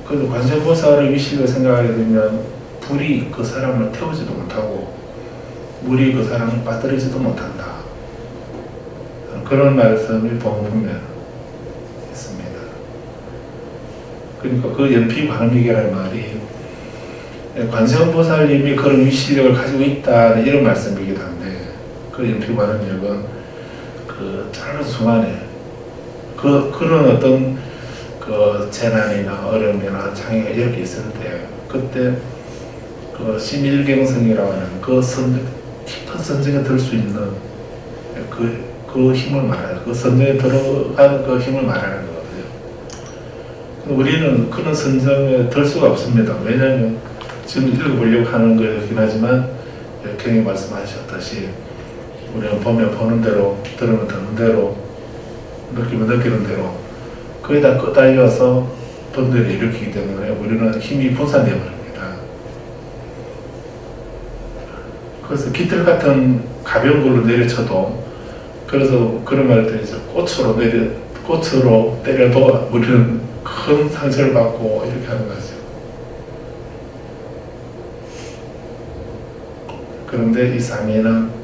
그래서 관세음보살의 위실력을 생각하게 되면 불이 그 사람을 태우지도 못하고 물이 그 사람을 빠뜨리지도 못한다. 그런 말씀이 보면 있습니다. 그러니까 그 연피관음력이라는 말이 관세음보살님이 그런 위실력을 가지고 있다는 이런 말씀이기도 한데 그 연피관음력은 그 짧은 순간에 그런 어떤 그 재난이나 어려움이나 장애가 이렇게 있을 때 그때 그 심일경성이라고 하는 그 깊은 선정에 들 수 있는 그 힘을 말하는, 그 선정에 들어가는 그 힘을 말하는 거거든요. 우리는 그런 선정에 들 수가 없습니다. 왜냐하면 지금 읽어보려고 하는 거긴 하지만 경이 말씀하셨듯이 우리는 보면 보는 대로, 들으면 듣는 대로, 느끼면 느끼는 대로 거의 다 끄달려서 번뇌를 일으키기 때문에 우리는 힘이 분산되어 버립니다. 그래서 깃털 같은 가벼운 걸로 내려쳐도, 그래서 그런 말들 이제 꽃으로 때려도 우리는 큰 상처를 받고 이렇게 하는 거죠. 그런데 이 삼위는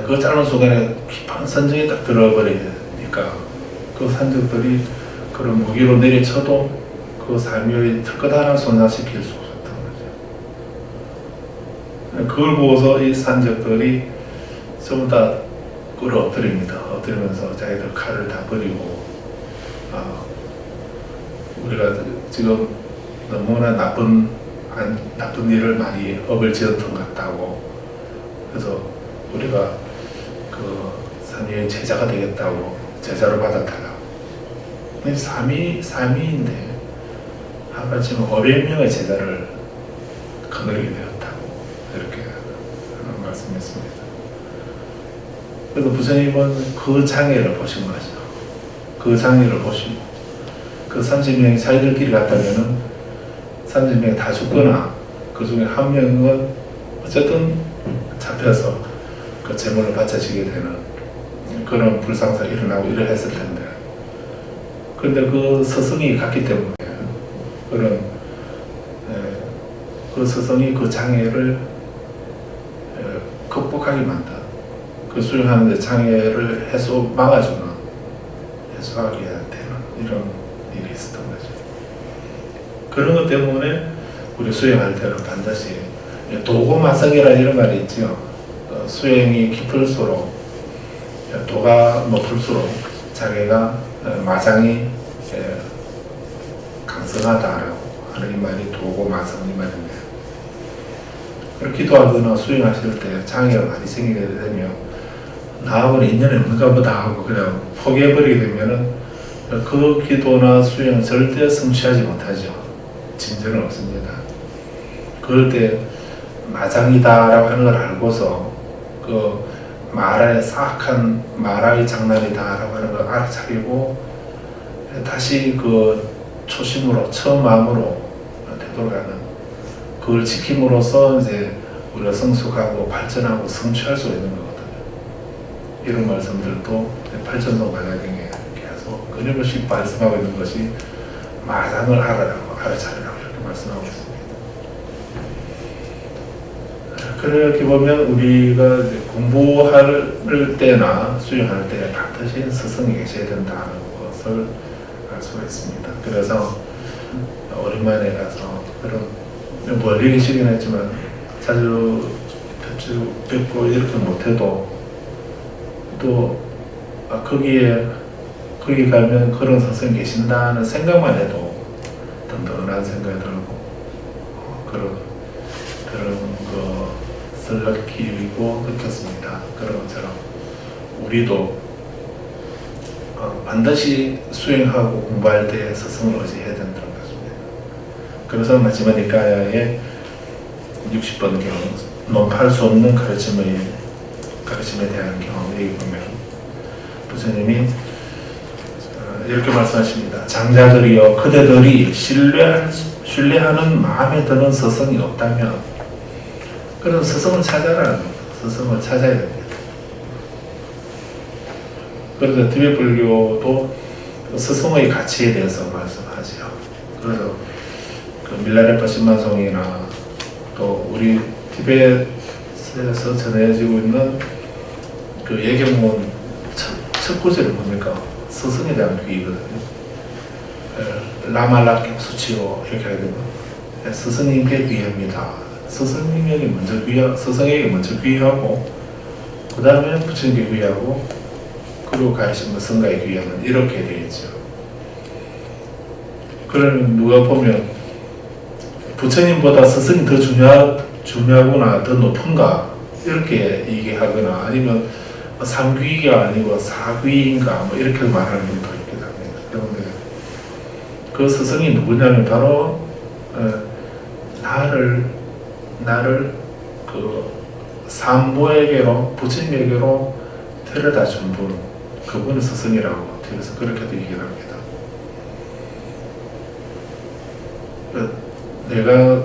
그 짧은 순간에 깊은 선정에 딱 들어버리니까 그 산적들이 그런 무기로 내리쳐도 그 삼위의 털끝하나 손상시킬 수 없었던 거죠. 그걸 보고서 이 산적들이 전부 다 끌어엎드립니다. 엎드리면서 자기들 칼을 다 버리고, 우리가 지금 너무나 나쁜 일을 많이 업을 지었던 것 같다고, 그래서 우리가 그 삼위의 제자가 되겠다고, 제자로 받아달라고. 근데 삼위인데 하루아침에 500명의 제자를 거느리게 되었다고 이렇게 하는 말씀이었습니다. 그래서 부처님은 그 장애를 보신 거죠. 그 장애를 보시고 그 30명이 자기들끼리 갔다면은 30명이 다 죽거나 그 중에 한 명은 어쨌든 잡혀서 그 재물을 바쳐지게 되는 그런 불상사가 일어나고 이래 했을 텐데, 그런데 그 스승이 갔기 때문에 그 스승이 그 장애를 극복하게 만든, 그 수행하는 데 장애를 막아주게 되는 이런 일이 있었던 거죠. 그런 것 때문에 우리 수행할 때는 반드시 도고마성이라는 이런 말이 있죠. 수행이 깊을수록, 도가 높을수록 자기가 마장이 강성하다라고 하는 이 말이 도고마성 이 말입니다. 기도하거나 수행하실 때 장애가 많이 생기게 되면 나하고는 인연이 없는가 보다 하고 그냥 포기해버리게 되면은 그 기도나 수행은 절대 성취하지 못하죠. 진전은 없습니다. 그럴 때 마장이다라고 하는 걸 알고서 그 마라의 사악한 마라의 장난이다라고 하는 걸 알아차리고 다시 그 초심으로, 처음 마음으로 되돌아가는, 그걸 지킴으로써 이제 우리가 성숙하고 발전하고 성취할 수 있는 거거든요. 이런 말씀들도 팔천동 관야경에 계속 끊임없이 말씀하고 있는 것이 마장을 알아라고, 알아차리라고 이렇게 말씀하고 있습니다. 그렇게 보면 우리가 이제 공부할 때나 수행할 때 반드시 스승이 계셔야 된다는 것을 알 수가 있습니다. 그래서 오랜만에 가서 그런 멀리 계시긴 했지만 자주 뵙고 이렇게 못해도 또 거기 가면 그런 스승이 계신다는 생각만 해도 든든한 생각이 들고 그런 것을 느끼고 느꼈습니다. 그런 것처럼 우리도 반드시 수행하고 공부할 때 스승을 의지해야 된다는 것입니다. 그래서 마지막 니까야의 60번 경험, 논파할 수 없는 가르침에 대한 경험을 보면 부처님이 이렇게 말씀하십니다. 장자들이여, 그대들이 신뢰하는 마음에 드는 스승이 없다면 그런 스승을 찾아라는 겁니다. 스승을 찾아야 됩니다. 그래서 티베트 불교도 스승의 가치에 대해서 말씀하지요. 그래서 그 밀라레파 신만송이나 또 우리 티베트에서 전해지고 있는 그 예경문 첫 구절이 뭡니까? 스승에 대한 귀이거든요. 라말라께 수치로 이렇게 하게 되면 스승님께 귀합니다. 스승에게 먼저 귀하고 그 다음에 부처님께 귀하고 그리고 가르치는 성가에 귀하면 이렇게 되겠죠. 그러면 누가 보면 부처님보다 스승이 더 중요하구나, 더 높은가 이렇게 얘기하거나 아니면 삼귀가 아니고 사귀인가 뭐 이렇게 말하는 분도 있기도 합니다. 그런데 그 스승이 누구냐면 바로 나를 그 삼보에게로 부처님에게로 데려다 준 분, 그분이 스승이라고 그래서 그렇게도 얘기를 합니다. 내가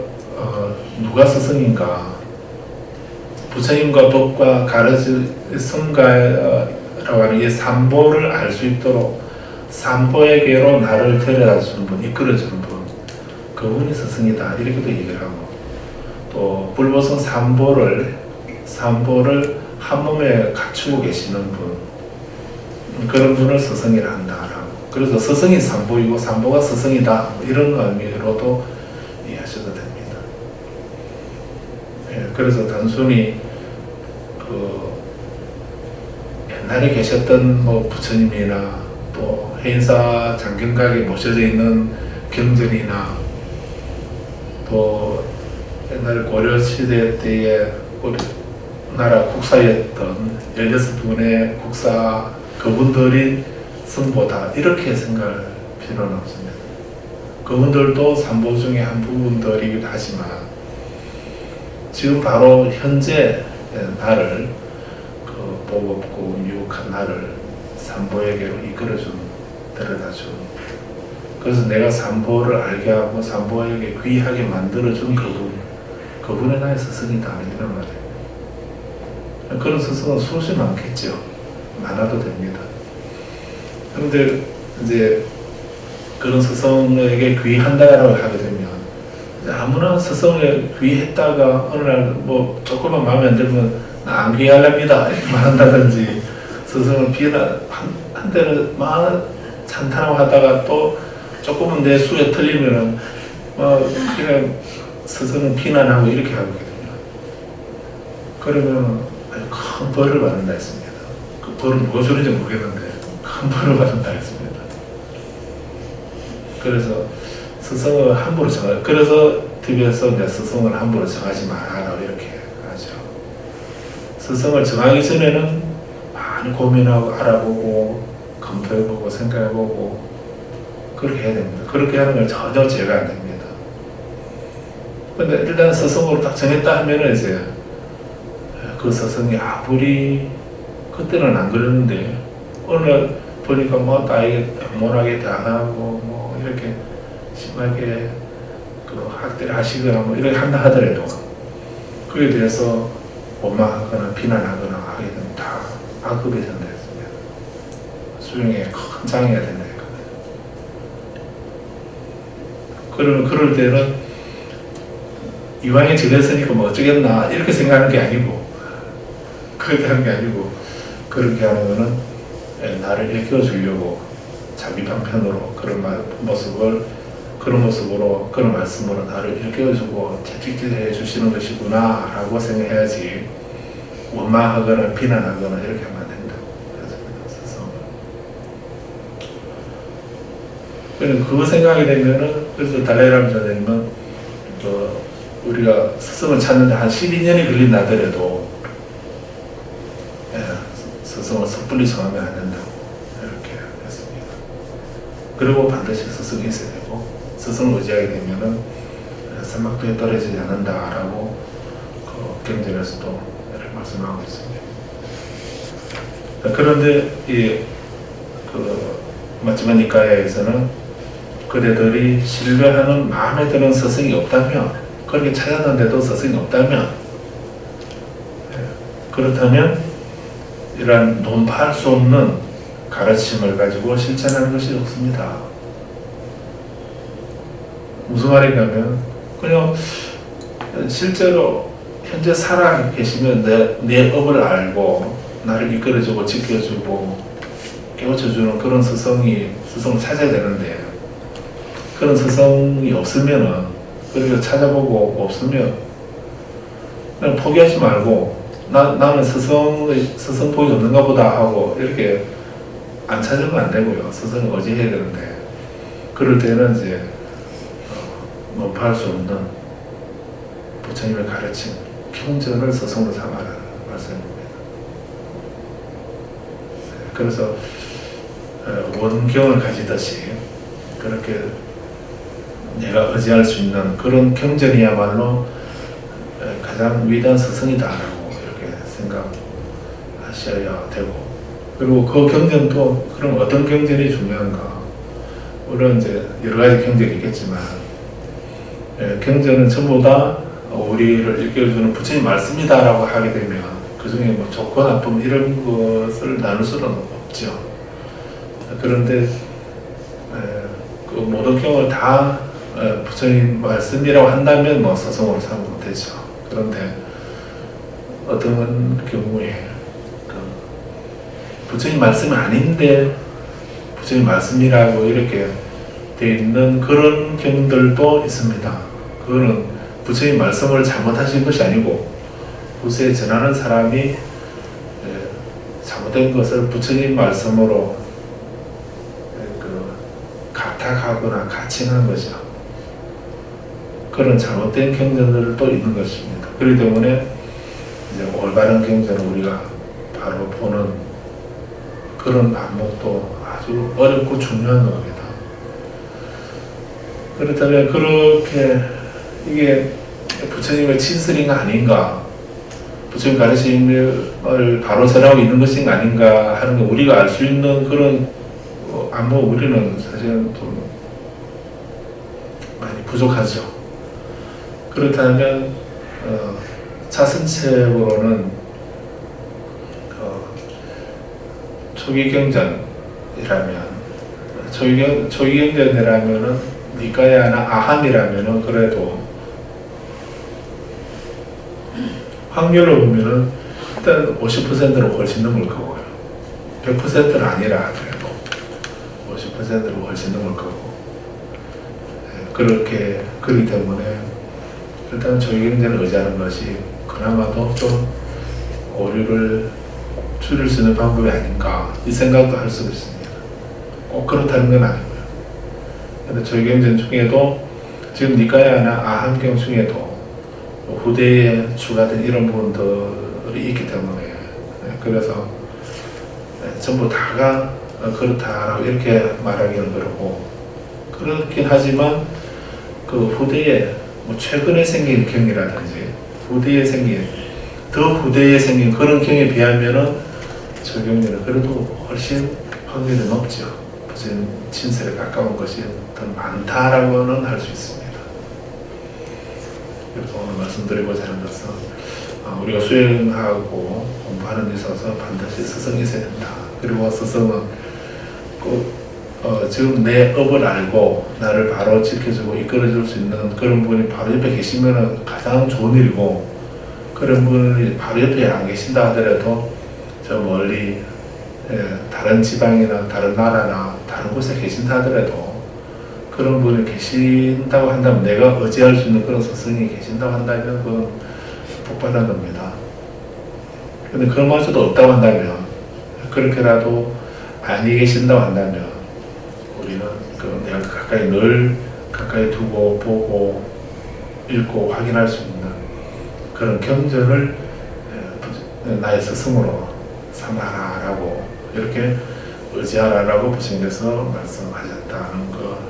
누가 스승인가? 부처님과 법과 가르친 성가라고 하는 이 삼보를 알 수 있도록 삼보에게로 나를 데려다 준 분, 이끌어 준 분, 그분이 스승이다 이렇게도 얘기를 하고, 또 불보성 삼보를 한 몸에 갖추고 계시는 분, 그런 분을 스승이라 한다라고. 그래서 스승이 삼보이고 삼보가 스승이다 이런 의미로도 이해하셔도 됩니다. 그래서 단순히 그 옛날에 계셨던 뭐 부처님이나 또 해인사 장경각에 모셔져 있는 경전이나 또 옛날 고려시대 때에 우리나라 국사였던 16분의 국사 그분들이 승보다 이렇게 생각할 필요는 없습니다. 그분들도 삼보 중에 한 부분들이기도 하지만 지금 바로 현재 나를 그 보급고 미혹한 나를 삼보에게로 이끌어준, 데려다준, 그래서 내가 삼보를 알게 하고 삼보에게 귀하게 만들어준 그분의 나의 스승이다 이런 말이에요. 그런 스승은 수없이 많겠죠. 많아도 됩니다. 그런데 이제 그런 스승에게 귀한다라고 하게 되면 아무나 스승에 귀했다가 어느 날 뭐 조금만 마음에 안 들면 나 안 귀하랍니다 이렇게 말한다든지, 스승을 한 때는 막 찬탄하고 하다가 또 조금은 내 수에 틀리면은 그냥 스승은 비난하고 이렇게 하거든요. 그러면 큰 벌을 받는다 했습니다. 그 벌은 누가 주는지 모르겠는데 큰 벌을 받는다 했습니다. 그래서 스승을 함부로 그래서 TV에서 이제 스승을 함부로 정하지 마라 이렇게 하죠. 스승을 정하기 전에는 많이 고민하고 알아보고 검토해보고 생각해보고 그렇게 해야 됩니다. 그렇게 하는 건 전혀 죄가 안 됩니다. 근데 일단 스승으로 딱 정했다 하면은 이제 그 스승이 아무리 그때는 안 그랬는데 어느 날 보니까 뭐 나에게 영원하게 당하고 뭐 이렇게 심하게 그 학대를 하시거나 뭐 이렇게 한다 하더라도 그에 대해서 원망하거나 비난하거나 하게 되면 다 악업이 된다 했습니다. 수용에 큰 장애가 된다 했거든요. 그러면 그럴 때는 이왕에 저랬으니까 뭐 어쩌겠나 이렇게 생각하는 게 아니고, 그렇게 하는 게 아니고, 그렇게 하는 거는 나를 일깨워주려고 자기 방편으로 그런 모습으로 그런 말씀으로 나를 일깨워주고 채찍질해 주시는 것이구나 라고 생각해야지 원망하거나 비난하거나 이렇게 하면 안 된다고 했습니다. 그거 생각이 되면은, 그래서 달라이라마 선생님은 우리가 스승을 찾는데 한 12년이 걸린다 하더라도 스승을 섣불리 정하면 안 된다고 이렇게 했습니다. 그리고 반드시 스승이 있어야 되고, 스승을 의지하게 되면은 사막도에 떨어지지 않는다라고 그 경전에서도 이렇게 말씀하고 있습니다. 그런데 그 마지막 니까야에서는 그대들이 신뢰하는 마음에 드는 스승이 없다면, 그렇게 찾았는데도 스승이 없다면, 그렇다면 이러한 논파할 수 없는 가르침을 가지고 실천하는 것이 없습니다. 무슨 말인가 하면 그냥 실제로 현재 살아 계시면 내 업을 알고 나를 이끌어주고 지켜주고 깨우쳐주는 그런 스승을 찾아야 되는데, 그런 스승이 없으면은, 그리고 찾아보고 없으면 그냥 포기하지 말고 나는 스승복이 없는가 보다 하고 이렇게 안 찾으면 안 되고요. 스승을 의지해야 되는데, 그럴 때는 이제 논파할 수 없는 부처님의 가르침 경전을 스승으로 삼아라는 말씀입니다. 그래서 원경을 가지듯이 그렇게 내가 의지할 수 있는 그런 경전이야말로 가장 위대한 스승이다라고 이렇게 생각하셔야 되고, 그리고 그 경전도 그럼 어떤 경전이 중요한가? 물론 이제 여러 가지 경전이 있겠지만 경전은 전부 다 우리를 일깨워주는 부처님 말씀이다라고 하게 되면 그 중에 뭐 좋고 나쁨 이런 것을 나눌 수는 없죠. 그런데 그 모든 경을 다 부처님 말씀이라고 한다면 뭐 스승으로 삼으면 되죠. 그런데 어떤 경우에 부처님 말씀이 아닌데 부처님 말씀이라고 이렇게 되어 있는 그런 경들도 있습니다. 그거는 부처님 말씀을 잘못하신 것이 아니고 후세에 전하는 사람이 잘못된 것을 부처님 말씀으로 가탁하거나 가칭한 거죠. 그런 잘못된 경전들도 있는 것입니다. 그렇기 때문에 이제 올바른 경전을 우리가 바로 보는 그런 방법도 아주 어렵고 중요한 겁니다. 그렇다면 그렇게 이게 부처님의 친설인가 아닌가, 부처님 가르침을 바로 전하고 있는 것인가 아닌가 하는 거 우리가 알 수 있는 그런 우리는 사실은 좀 많이 부족하죠. 그렇다면 차선책으로는 초기경전이라면은 니까야나 아함이라면은 그래도 확률로 보면은 일단 50%로 훨씬 넘을 거고요. 100%는 아니라 하더라도 50%로 훨씬 넘을 거고, 그렇기 때문에 일단 초기경전을 의지하는 것이 그나마도 좀 오류를 줄일 수 있는 방법이 아닌가 이 생각도 할 수도 있습니다. 꼭 그렇다는 건 아니고요. 근데 초기경전 중에도 지금 니까야나 아함경 중에도 후대에 추가된 이런 부분들이 있기 때문에 그래서 전부 다가 그렇다라고 이렇게 말하기는 그렇고, 그렇긴 하지만 그 후대에 최근에 생긴 경이라든지 더 후대에 생긴 그런 경에 비하면은 저 경전은 그래도 훨씬 확률이 높죠. 부처님 친설에 가까운 것이 더 많다라고는 할 수 있습니다. 그래서 오늘 말씀드리고자 하는 것은 우리가 수행하고 공부하는 데 있어서 반드시 스승이 있어야 된다. 그리고 스승은 지금 내 업을 알고 나를 바로 지켜주고 이끌어줄 수 있는 그런 분이 바로 옆에 계시면 가장 좋은 일이고, 그런 분이 바로 옆에 안 계신다 하더라도 저 멀리 다른 지방이나 다른 나라나 다른 곳에 계신다 하더라도 그런 분이 계신다고 한다면, 내가 의지할 수 있는 그런 스승이 계신다고 한다면 그건 복받은 겁니다. 근데 그마저도 없다고 한다면, 그렇게라도 아니 계신다고 한다면 우리는 내가 늘 가까이 두고 보고 읽고 확인할 수 있는 그런 경전을 나의 스승으로 삼아라라고 이렇게 의지하라라고 부처님께서 말씀하셨다는 것